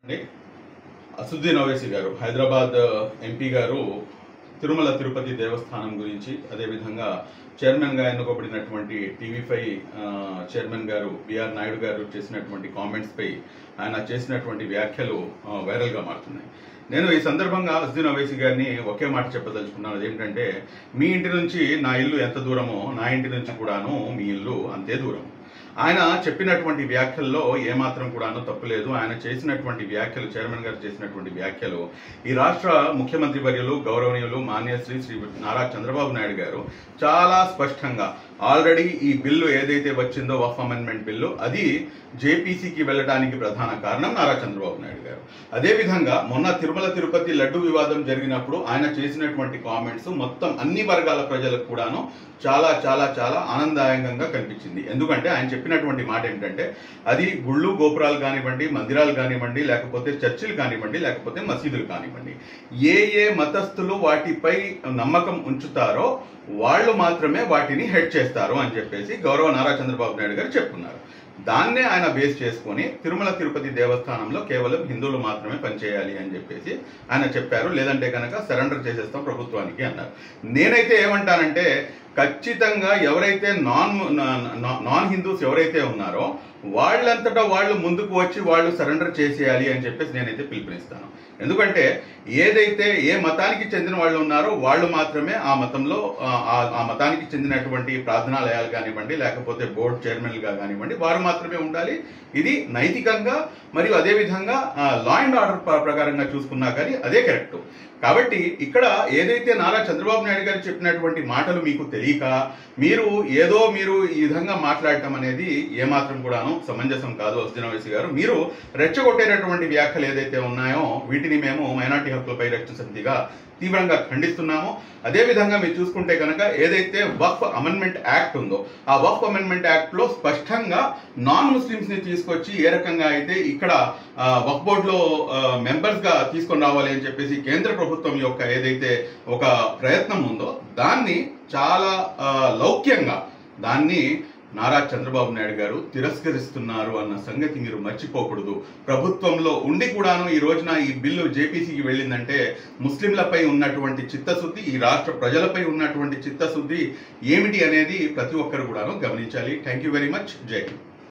అండి అసదుద్దీన్ ఓవైసీ గారు హైదరాబాద్ ఎంపీ గారు తిరుమల తిరుపతి దేవస్థానం గురించి అదేవిధంగా చైర్మన్గా ఎన్నుకోబడినటువంటి టీవీ5 చైర్మన్ గారు బిఆర్ నాయుడు గారు చేసినటువంటి కామెంట్స్పై ఆయన చేసినటువంటి వ్యాఖ్యలు వైరల్గా మారుతున్నాయి. నేను ఈ సందర్భంగా అసదుద్దీన్ ఓవైసీ గారిని ఒకే మాట చెప్పదలుచుకున్నాను. అదేంటంటే, మీ ఇంటి నుంచి నా ఇల్లు ఎంత దూరమో నా ఇంటి నుంచి కూడాను మీ ఇల్లు అంతే దూరం. ఆయన చెప్పినటువంటి వ్యాఖ్యల్లో ఏమాత్రం కూడాను తప్పులేదు. ఆయన చేసినటువంటి వ్యాఖ్యలు, చైర్మన్ గారు చేసినటువంటి వ్యాఖ్యలు ఈ రాష్ట్ర ముఖ్యమంత్రి వర్యులు గౌరవనీయులు మాన్యశ్రీ శ్రీ నారా చంద్రబాబు నాయుడు గారు చాలా స్పష్టంగా ఆల్రెడీ ఈ బిల్లు ఏదైతే వచ్చిందో వక్ఫ్ అమెండ్మెంట్ బిల్లు, అది జేపీసీకి వెళ్ళడానికి ప్రధాన కారణం నారా చంద్రబాబు నాయుడు గారు. అదేవిధంగా మొన్న తిరుమల తిరుపతి లడ్డు వివాదం జరిగినప్పుడు ఆయన చేసినటువంటి కామెంట్స్ మొత్తం అన్ని వర్గాల ప్రజలకు కూడాను చాలా చాలా చాలా ఆనందదాయకంగా కనిపించింది. ఎందుకంటే ఆయన చెప్పినటువంటి మాట ఏంటంటే, అది గుళ్ళు గోపురాలు కానివ్వండి, మందిరాలు కానివ్వండి, లేకపోతే చర్చిలు కానివ్వండి, లేకపోతే మసీదులు కానివ్వండి, ఏ మతస్థులు వాటిపై నమ్మకం ఉంచుతారో వాళ్ళు మాత్రమే వాటిని హెడ్ చేస్తారు అని చెప్పేసి గౌరవ నారా చంద్రబాబు నాయుడు గారు చెప్పుకున్నారు. దాన్నే ఆయన బేస్ చేసుకుని తిరుమల తిరుపతి దేవస్థానంలో కేవలం హిందువులు మాత్రమే పనిచేయాలి అని చెప్పేసి ఆయన చెప్పారు. లేదంటే కనుక సరెండర్ చేసేస్తాం ప్రభుత్వానికి అన్నారు. నేనైతే ఏమంటానంటే, ఖచ్చితంగా ఎవరైతే నాన్ హిందూస్ ఎవరైతే ఉన్నారో వాళ్ళంతటా వాళ్ళు ముందుకు వచ్చి వాళ్ళు సరెండర్ చేసేయాలి అని చెప్పేసి నేనైతే పిలుపునిస్తాను. ఎందుకంటే ఏదైతే ఏ మతానికి చెందిన వాళ్ళు ఉన్నారో వాళ్ళు మాత్రమే ఆ మతంలో ఆ మతానికి చెందినటువంటి ప్రార్థనాలయాలు కానివ్వండి, లేకపోతే బోర్డు చైర్మన్లుగా కానివ్వండి, వారు మాత్రమే ఉండాలి. ఇది నైతికంగా మరియు అదేవిధంగా లా అండ్ ఆర్డర్ ప్రకారంగా చూసుకున్నా కానీ అదే కరెక్ట్. కాబట్టి ఇక్కడ ఏదైతే నారా చంద్రబాబు నాయుడు గారు చెప్పినటువంటి మాటలు మీకు తెలియక మీరు ఈ విధంగా మాట్లాడటం అనేది ఏమాత్రం కూడాను సమంజసం కాదు. అసదుద్దీన్ ఓవైసీ గారు, మీరు రెచ్చగొట్టేటటువంటి వ్యాఖ్యలు ఏదైతే ఉన్నాయో వీటిని మేము మైనార్టీ హక్కులపై రక్షణ సమితిగా తీవ్రంగా ఖండిస్తున్నాము. అదేవిధంగా మీరు చూసుకుంటే కనుక ఏదైతే వక్ఫ్ అమెండ్మెంట్ యాక్ట్ ఉందో ఆ వక్ఫ్ అమెండ్మెంట్ యాక్ట్ లో స్పష్టంగా నాన్ ముస్లిమ్స్ ని తీసుకొచ్చి ఏ రకంగా అయితే ఇక్కడ వక్ఫ్ బోర్డులో మెంబర్స్ గా తీసుకొని రావాలి అని చెప్పేసి కేంద్ర ప్రభుత్వం యొక్క ఏదైతే ఒక ప్రయత్నం ఉందో దాన్ని చాలా లౌక్యంగా దాన్ని నారా చంద్రబాబు నాయుడు గారు తిరస్కరిస్తున్నారు అన్న సంగతి మీరు మర్చిపోకూడదు. ప్రభుత్వంలో ఉండి కూడాను ఈ రోజున ఈ బిల్లు జేపీసీకి వెళ్ళిందంటే ముస్లింలపై ఉన్నటువంటి చిత్తశుద్ధి, ఈ రాష్ట్ర ప్రజలపై ఉన్నటువంటి చిత్తశుద్ధి ఏమిటి అనేది ప్రతి ఒక్కరు కూడాను గమనించాలి. Thank you very much. జై హింద్.